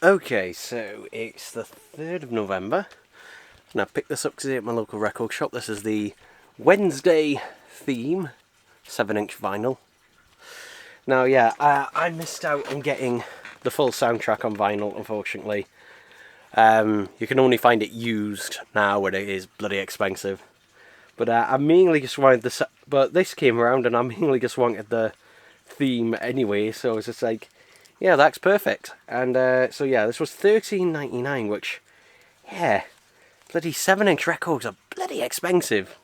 Okay, so it's the 3rd of November, and I picked this up today at my local record shop. This is the Wednesday theme 7-inch vinyl. Now, yeah, I missed out on getting the full soundtrack on vinyl, unfortunately. You can only find it used now, and it is bloody expensive. But I mainly just wanted the... But this came around, and I mainly just wanted the theme anyway, so I was just like, yeah, that's perfect. And so yeah, this was $13.99, which, yeah, bloody 7-inch records are bloody expensive.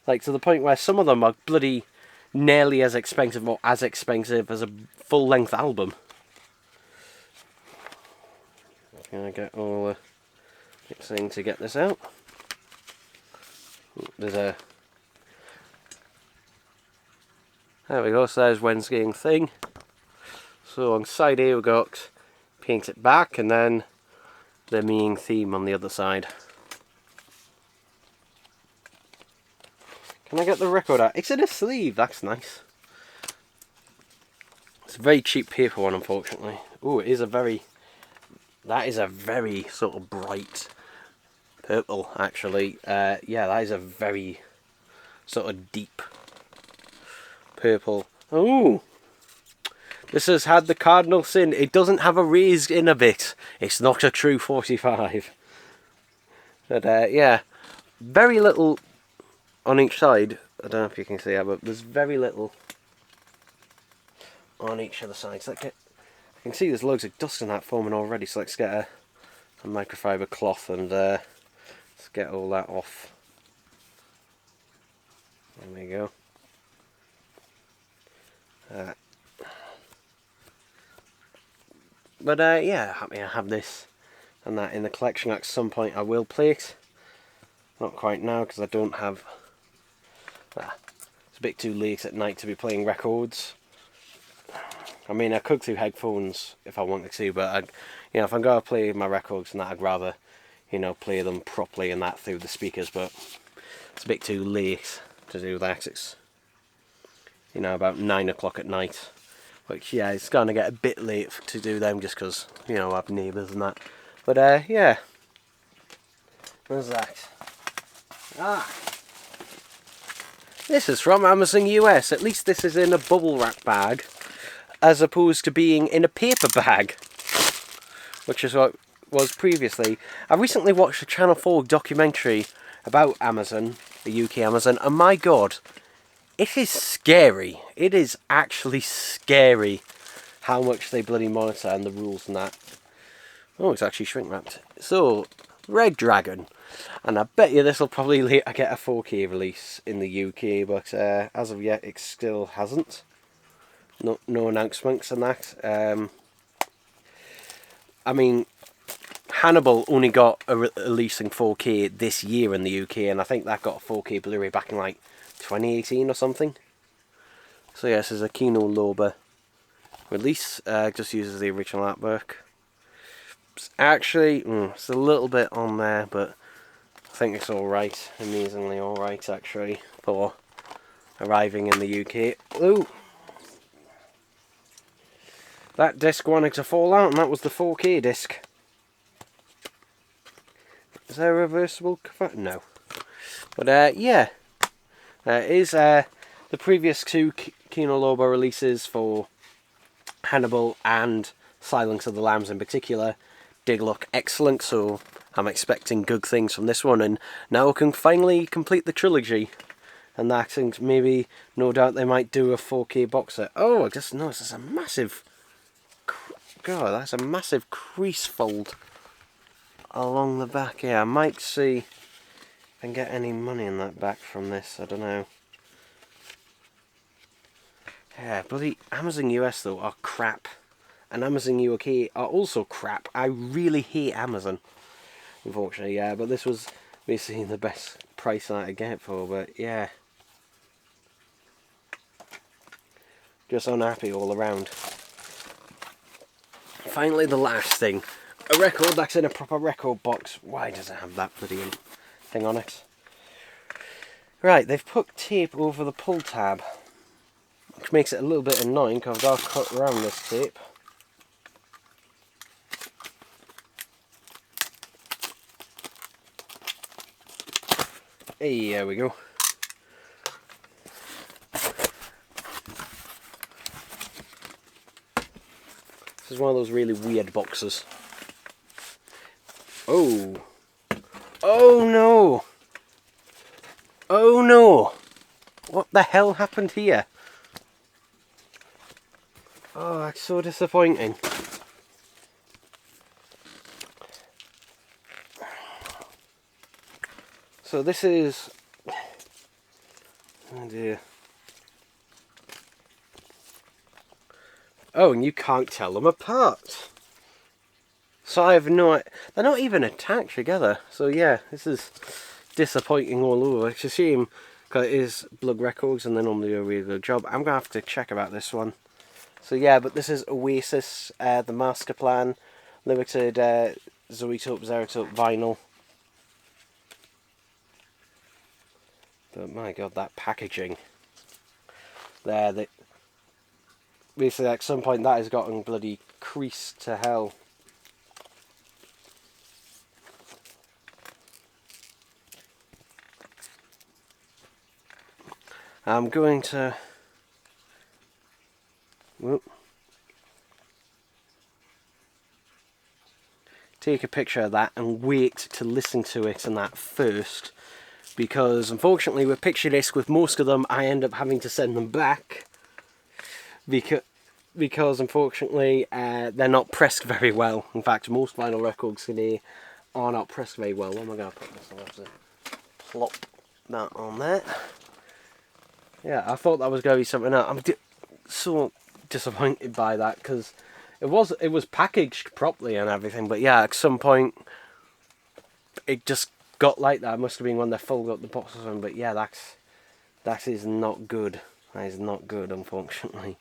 Like, to the point where some of them are bloody nearly as expensive or as expensive as a full-length album. Can I get all the thing to get this out? There's a... There we go, so there's Wednesday thing. So on side here we got Paint It Back, and then the main theme on the other side. Can I get the record out? It's in a sleeve, that's nice. It's a very cheap paper one, unfortunately. Oh, it is a very... That is a very sort of bright purple, actually. Yeah, that is a very sort of deep purple. Oh! This has had the cardinal sin. It doesn't have a raised inner bit. It's not a true 45. But yeah, very little on each side. I don't know if you can see that, but there's very little on each of the sides. I can see there's loads of dust in that forming already, so let's get a microfiber cloth and let's get all that off. There we go. But yeah, happy I have this and that in the collection. At some point I will play it. Not quite now because I don't have... it's a bit too late at night to be playing records. I mean, I could through headphones if I wanted to, but you know, if I'm going to play my records and that, I'd rather, you know, play them properly and that through the speakers. But it's a bit too late to do that. It's, you know, about 9 o'clock at night. Which, yeah, it's going to get a bit late to do them just because, you know, I have neighbours and that. But, yeah. Where's that? Ah! This is from Amazon US. At least this is in a bubble wrap bag, as opposed to being in a paper bag, which is what it was previously. I recently watched a Channel 4 documentary about Amazon, the UK Amazon, and my god, it is scary. It is actually scary how much they bloody monitor and the rules and that. Oh, it's actually shrink wrapped. So, Red Dragon. And I bet you this will probably later get a 4K release in the UK, but as of yet it still hasn't. No announcements and that. I mean, Hannibal only got a release in 4K this year in the UK, and I think that got a 4K Blu-ray back in like 2018 or something. So yeah, this is a Kino Lorber release. Just uses the original artwork. It's actually, it's a little bit on there, but I think it's alright. Amazingly alright, actually, for arriving in the UK. Ooh! That disc wanted to fall out, and that was the 4K disc. Is there a reversible cover? No. But yeah. It is the previous two Kino Lorber releases for Hannibal and Silence of the Lambs in particular did look excellent, so I'm expecting good things from this one, and now we can finally complete the trilogy. And that, and maybe, no doubt, they might do a 4K box set. Oh, I just noticed there's a massive... God, that's a massive crease fold along the back here. I might see if I can get any money in that back from this, I don't know. Yeah, bloody Amazon US though are crap. And Amazon UK are also crap. I really hate Amazon, unfortunately, yeah, but this was basically the best price I could get it for, but yeah. Just unhappy all around. Finally, the last thing. A record that's in a proper record box. Why does it have that bloody thing on it? Right, they've put tape over the pull tab, which makes it a little bit annoying because I've got to cut around this tape. Hey, there we go. This is one of those really weird boxes. Oh. Oh no! Oh no! What the hell happened here? Oh, that's so disappointing. So this is... Oh dear. Oh, and you can't tell them apart. So I have no... They're not even attached together. So yeah, this is disappointing all over. It's a shame, because it is Blug Records and they normally do a really good job. I'm going to have to check about this one. So yeah, but this is Oasis, the Master Plan, limited Zoetope, Zerotope vinyl. But my god, that packaging. There, basically at some point that has gotten bloody creased to hell. I'm going to... Whoop. Take a picture of that and wait to listen to it and that first, because unfortunately with picture disc, with most of them I end up having to send them back because unfortunately they're not pressed very well. In fact, most vinyl records today are not pressed very well. Where am I going to put this? I'll have to plop that on there. Yeah, I thought that was going to be something else. I'm so disappointed by that, because it was packaged properly and everything, but yeah, at some point it just got like that. It must have been when they folded up the box or something, but yeah, that is not good. That is not good, unfortunately.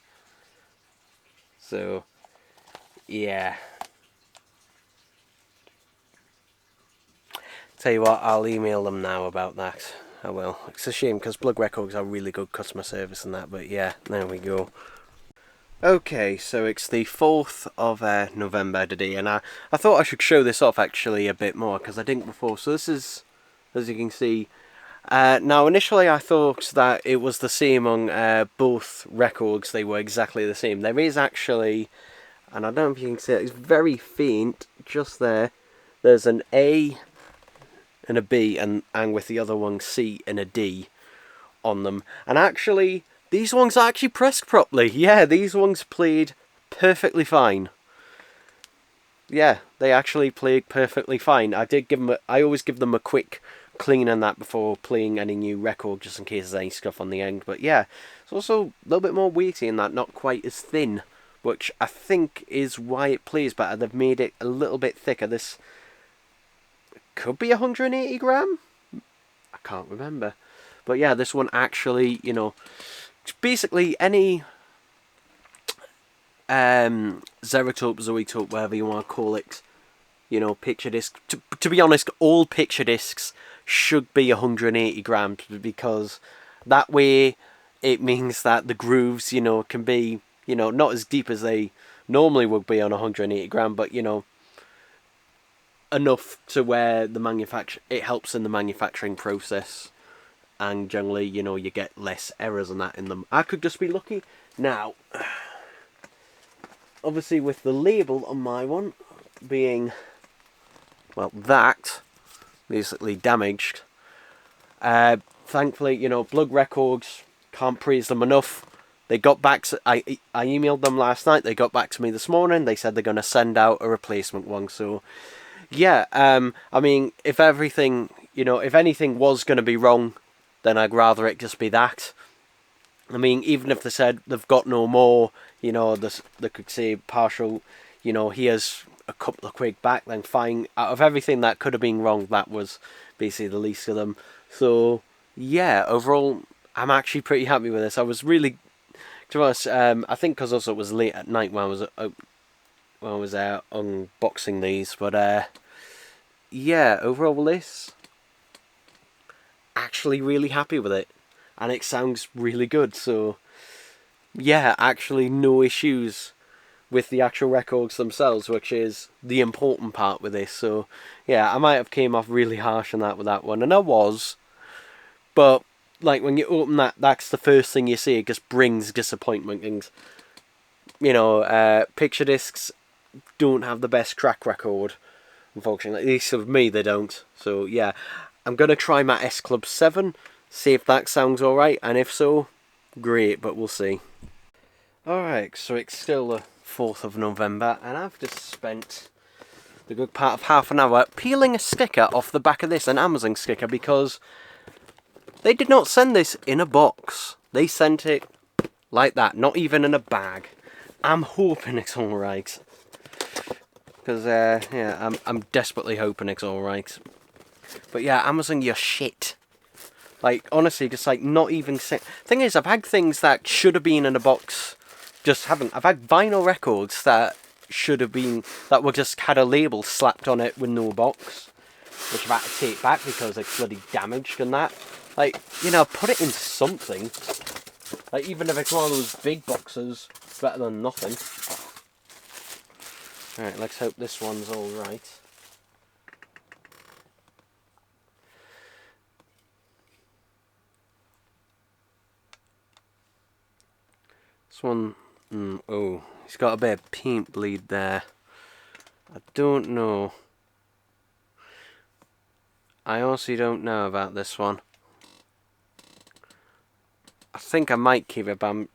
So yeah, tell you what, I'll email them now about that. I will. It's a shame, because Blug Records are really good customer service and that, but yeah, there we go. Okay, so it's the 4th of November today, and I thought I should show this off actually a bit more, because I didn't before. So this is, as you can see, now initially I thought that it was the same on both records. They were exactly the same. There is actually, and I don't know if you can see it, it's very faint, just there. There's an A and a B, and with the other one C and a D on them. And actually, these ones are actually pressed properly. Yeah, these ones played perfectly fine. Yeah, they actually played perfectly fine. I always give them a quick clean and that before playing any new record, just in case there's any stuff on the end. But yeah, it's also a little bit more weighty in that, not quite as thin, which I think is why it plays better. They've made it a little bit thicker. This could be 180 gram? I can't remember. But yeah, this one actually, you know, basically any Zerotope, Zoetope, whatever you want to call it, you know, picture disc. To be honest, all picture discs should be 180 grams, because that way it means that the grooves, you know, can be, you know, not as deep as they normally would be on 180 gram, but you know, enough to where it helps in the manufacturing process. And generally, you know, you get less errors and that in them. I could just be lucky. Now, obviously with the label on my one being, well, that, basically damaged, thankfully, you know, Blug Records, can't praise them enough. They got back to, I emailed them last night, they got back to me this morning, they said they're going to send out a replacement one, so, yeah, I mean, if everything, you know, if anything was going to be wrong, then I'd rather it just be that. I mean, even if they said they've got no more, you know, they could say partial, you know, here's a couple of quid back, then fine. Out of everything that could have been wrong, that was basically the least of them. So, yeah, overall, I'm actually pretty happy with this. I was really, to be honest, I think because also it was late at night when I was unboxing these, but yeah, overall with this, actually really happy with it, and it sounds really good. So yeah, actually no issues with the actual records themselves, which is the important part with this. So yeah, I might have came off really harsh on that with that one, and I was, But like when you open that, that's the first thing you see. It just brings disappointment. Things, you know, picture discs don't have the best track record, unfortunately. At least of me, they don't. So yeah, I'm gonna try my S Club 7, see if that sounds alright, and if so, great. But we'll see. Alright, so it's still the 4th of November, and I've just spent the good part of half an hour peeling a sticker off the back of this, an Amazon sticker, because they did not send this in a box. They sent it like that, not even in a bag. I'm hoping it's alright. Because, yeah, I'm desperately hoping it's alright. But yeah, Amazon, you're shit. Like, honestly, just like not even... Thing is, I've had things that should have been in a box, just haven't. I've had vinyl records that should have been... that were just had a label slapped on it with no box, which I've had to take back because it's bloody damaged and that. Like, you know, put it in something. Like, even if it's one of those big boxes, it's better than nothing. Alright, let's hope this one's alright. This one... oh, he's got a bit of paint bleed there. I don't know. I honestly don't know about this one. I think I might keep it, but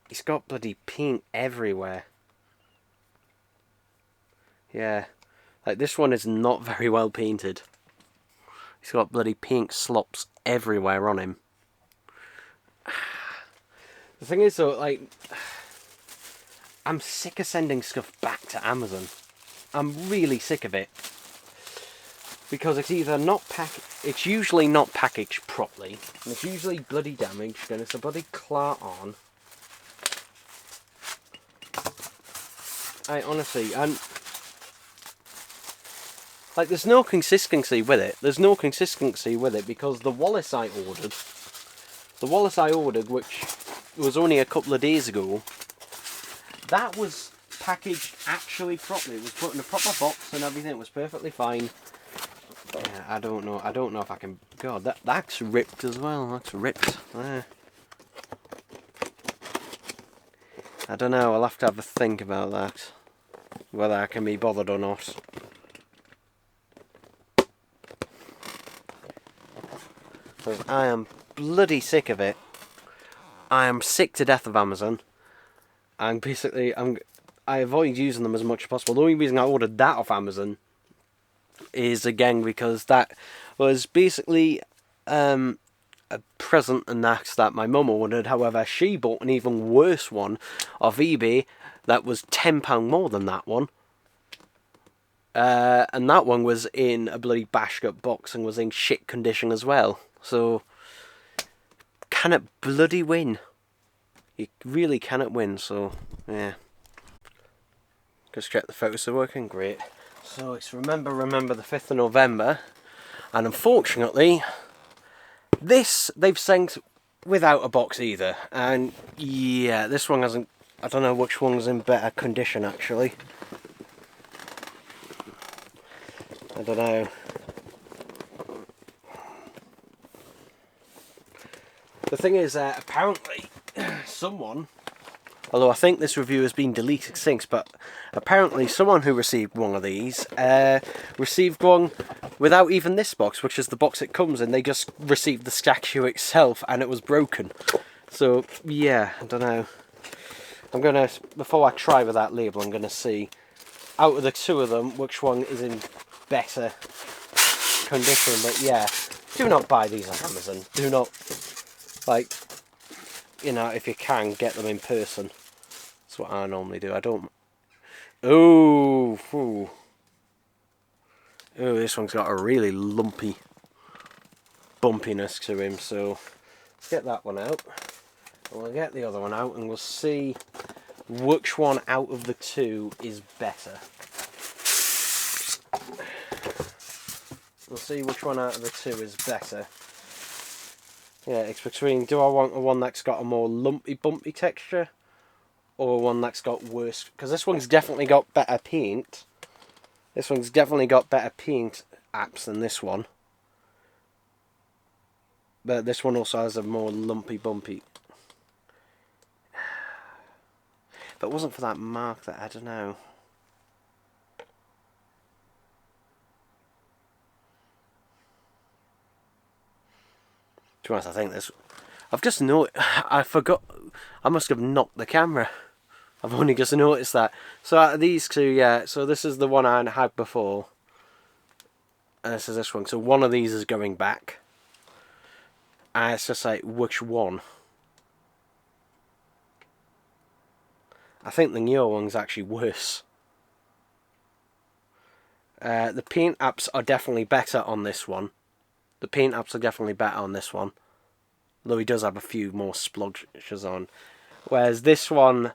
he's got bloody paint everywhere. Yeah. Like, this one is not very well painted. He's got bloody paint slops everywhere on him. The thing is, though, like... I'm sick of sending stuff back to Amazon. I'm really sick of it. Because it's either not it's usually not packaged properly, and it's usually bloody damaged, and it's a bloody claw on. Honestly, like, there's no consistency with it. There's no consistency with it because the Wallace I ordered, which was only a couple of days ago, that was packaged actually properly. It was put in a proper box and everything. It was perfectly fine. Yeah, I don't know if I can... God, that's ripped as well. That's ripped. There. I don't know. I'll have to have a think about that. Whether I can be bothered or not. Because I am bloody sick of it. I am sick to death of Amazon. And basically, I avoid using them as much as possible. The only reason I ordered that off Amazon is, again, because that was basically a present and that my mum ordered. However, she bought an even worse one off eBay that was £10 more than that one. And that one was in a bloody bashed up box and was in shit condition as well. So, can it bloody win? You really cannot win, so, yeah. Just check the photos are working, great. So it's remember the 5th of November, and unfortunately, this they've sent without a box either. And yeah, this one hasn't, I don't know which one's in better condition actually. I don't know. The thing is, apparently, someone, although I think this review has been deleted since, but apparently someone who received one of these received one without even this box, which is the box it comes in. They just received the statue itself and it was broken. So, yeah, I don't know. I'm going to, before I try with that label, I'm going to see, out of the two of them, which one is in better condition. But yeah, do not buy these on Amazon. Do not, like, you know, if you can, get them in person. That's what I normally do. I don't... Oh, ooh. Oh, this one's got a really lumpy bumpiness to him, so let's get that one out. And we'll get the other one out and we'll see which one out of the two is better. We'll see which one out of the two is better. Yeah, it's between, do I want one that's got a more lumpy, bumpy texture, or one that's got worse? Because this one's definitely got better paint. This one's definitely got better paint apps than this one. But this one also has a more lumpy bumpy. If it wasn't for that mark there, I don't know. To be honest, I think this... I've just noticed... I forgot... I must have knocked the camera. I've only just noticed that. So out of these two, yeah, so this is the one I had before. And this is this one. So one of these is going back. And it's just like, which one? I think the newer one's actually worse. The paint apps are definitely better on this one. The paint apps are definitely better on this one. Though he does have a few more splodges on. Whereas this one,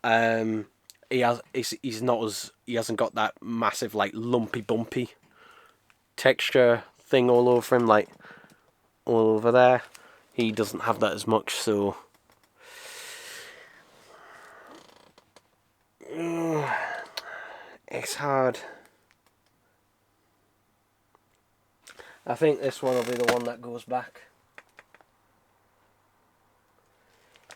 he hasn't got that massive like lumpy bumpy texture thing all over him, like all over there. He doesn't have that as much, so it's hard. I think this one will be the one that goes back.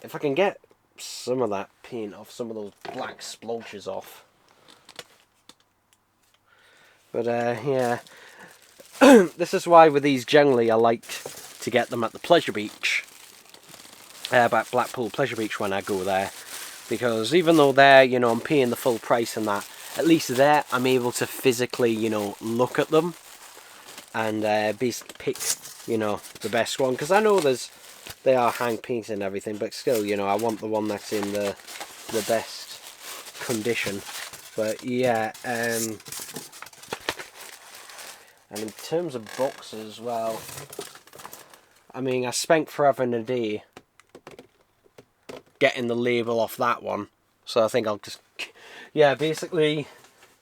If I can get some of that paint off, some of those black splotches off. But yeah, this is why with these generally I like to get them at the Pleasure Beach, at Blackpool Pleasure Beach when I go there, because even though there, you know, I'm paying the full price and that, at least there I'm able to physically, you know, look at them and basically pick, you know, the best one, because I know they are hand painted and everything, but still, you know, I want the one that's in the best condition. But yeah, and in terms of boxes, well, I mean, I spent forever and a day getting the label off that one, so I think I'll just, yeah, basically,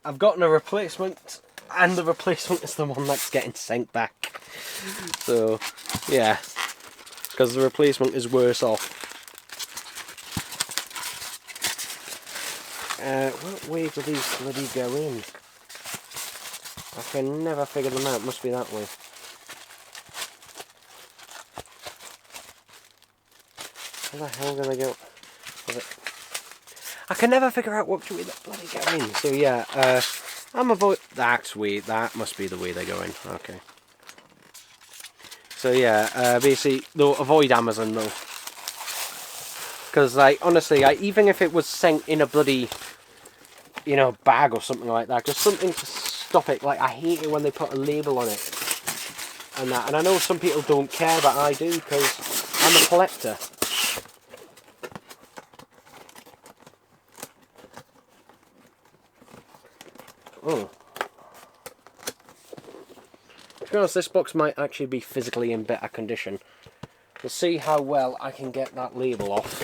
I've gotten a replacement, and the replacement is the one that's getting sent back. So, yeah, because the replacement is worse off. What way do these bloody go in? I can never figure them out. Must be that way. Where the hell do they go? I can never figure out what way they bloody go in. So yeah, I'm avoid. That must be the way they're going. Okay. So yeah, basically, though, avoid Amazon though, because like honestly, even if it was sent in a bloody, you know, bag or something like that, just something to stop it. Like I hate it when they put a label on it and that. And I know some people don't care, but I do because I'm a collector. Oh. To be honest, this box might actually be physically in better condition. We'll see how well I can get that label off.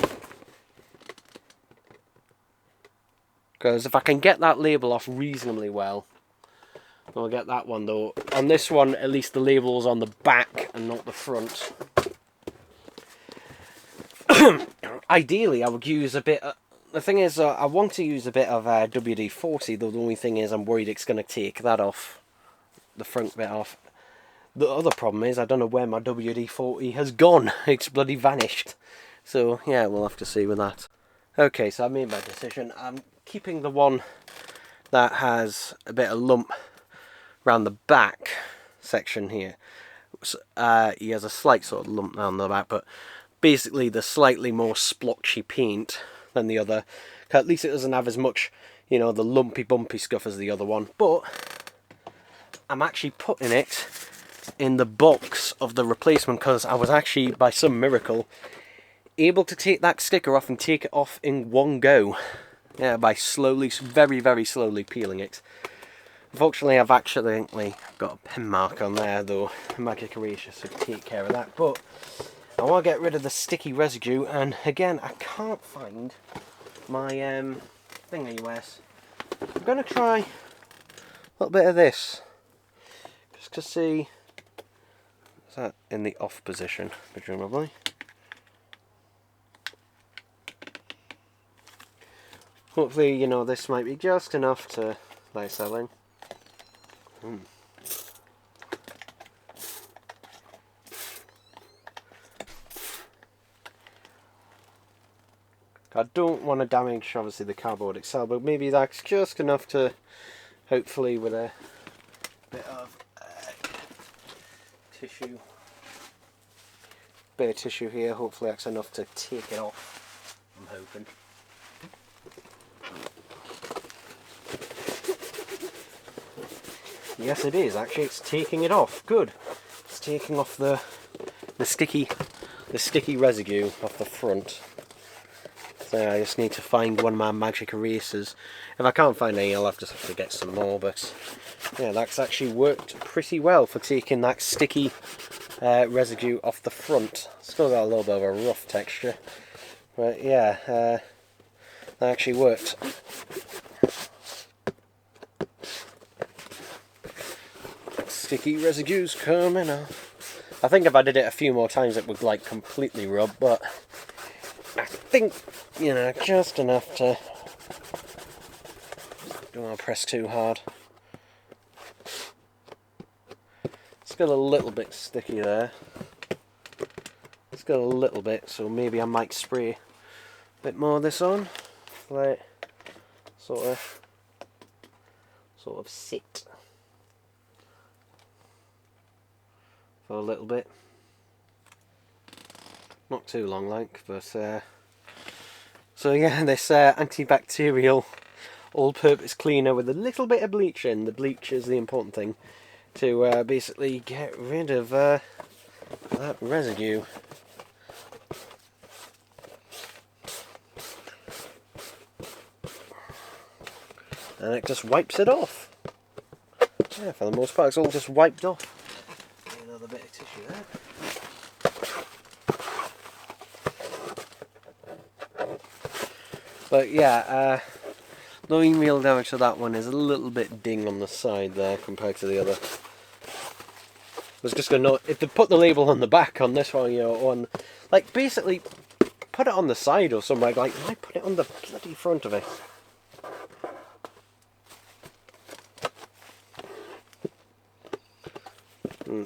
Because if I can get that label off reasonably well, I'll get that one though. On this one, at least the label's on the back and not the front. Ideally, I would use a bit... the thing is, I want to use a bit of WD-40, though the only thing is I'm worried it's going to take that off. The front bit off. The other problem is I don't know where my WD-40 has gone. It's bloody vanished. So yeah, we'll have to see with that. Okay, so I made my decision. I'm keeping the one that has a bit of lump around the back section here. He has a slight sort of lump down the back, but basically the slightly more splotchy paint than the other. At least it doesn't have as much, you know, the lumpy bumpy stuff as the other one. But I'm actually putting it in the box of the replacement because I was actually, by some miracle, able to take that sticker off and take it off in one go. Yeah, by slowly, very, very slowly peeling it. Unfortunately, I've accidentally got a pen mark on there, though Magic Eraser should take care of that. But I want to get rid of the sticky residue, and again, I can't find my thingy US. I'm going to try a little bit of this, just to see. Is that in the off position, presumably? Hopefully, you know, this might be just enough to buy selling. I don't want to damage obviously the cardboard itself, but maybe that's just enough to, hopefully with a bit of tissue, bit of tissue here, hopefully that's enough to take it off, I'm hoping. Yes it is, actually it's taking it off, good. It's taking off the sticky residue off the front. So I just need to find one of my magic erasers. If I can't find any, I'll just have to get some more, but yeah, that's actually worked pretty well for taking that sticky residue off the front. Still got a little bit of a rough texture, but yeah, that actually worked. Sticky residues coming off. I think if I did it a few more times it would like completely rub, but I think, you know, just enough to, don't want to press too hard. It's got a little bit sticky there. It's got a little bit, so maybe I might spray a bit more of this on, like sort of sit for a little bit. Not too long, like, but so yeah, this antibacterial all-purpose cleaner with a little bit of bleach in. The bleach is the important thing to basically get rid of that residue. And it just wipes it off. Yeah, for the most part it's all just wiped off. Another bit of tissue there. But yeah, the only real damage to that one is a little bit ding on the side there compared to the other. I was just gonna, if they put the label on the back on this one, you know, on, like basically put it on the side or somewhere, like why put it on the bloody front of it?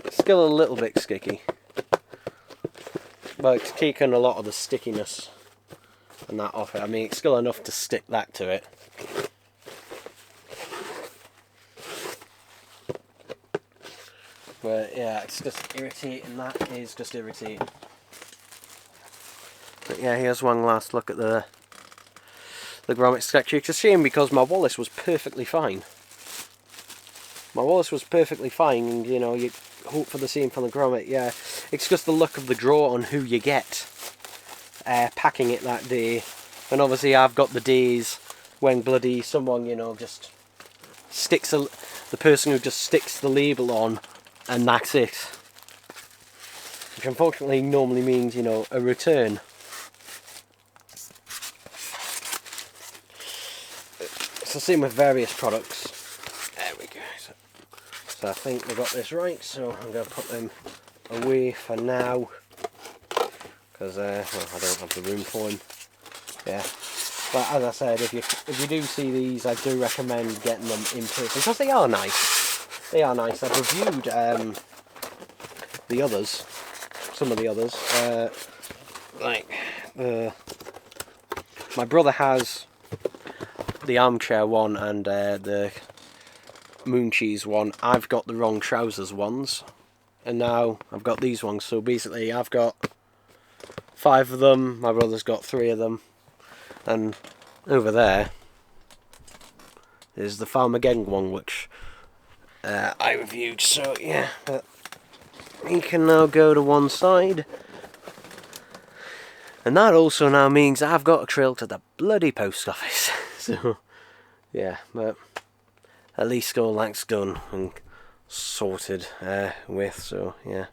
It's still a little bit sticky, but it's taken a lot of the stickiness and that off it. I mean, it's still enough to stick that to it. But yeah, it's just irritating. That is just irritating. But yeah, here's one last look at the grommet statue. It's a shame because my Wallace was perfectly fine. My Wallace was perfectly fine, and you know, you hope for the same from the grommet. Yeah, it's just the luck of the draw on who you get packing it that day. And obviously I've got the days when bloody someone, you know, just sticks the person who just sticks the label on and that's it. Which unfortunately normally means, you know, a return. It's the same with various products. There we go. So I think we got this right, so I'm going to put them away for now. Because well, I don't have the room for them. Yeah. But as I said, if you do see these, I do recommend getting them in person because they are nice. They are nice. I've reviewed the others, some of the others. Like my brother has the armchair one and the moon cheese one. I've got the wrong trousers ones, and now I've got these ones. So basically, I've got 5 of them. My brother's got 3 of them. And over there is the Farmageddon one, which I reviewed. So yeah, but we can now go to one side, and that also now means I've got a trail to the bloody post office. So yeah, but at least all that's done and sorted with. So yeah.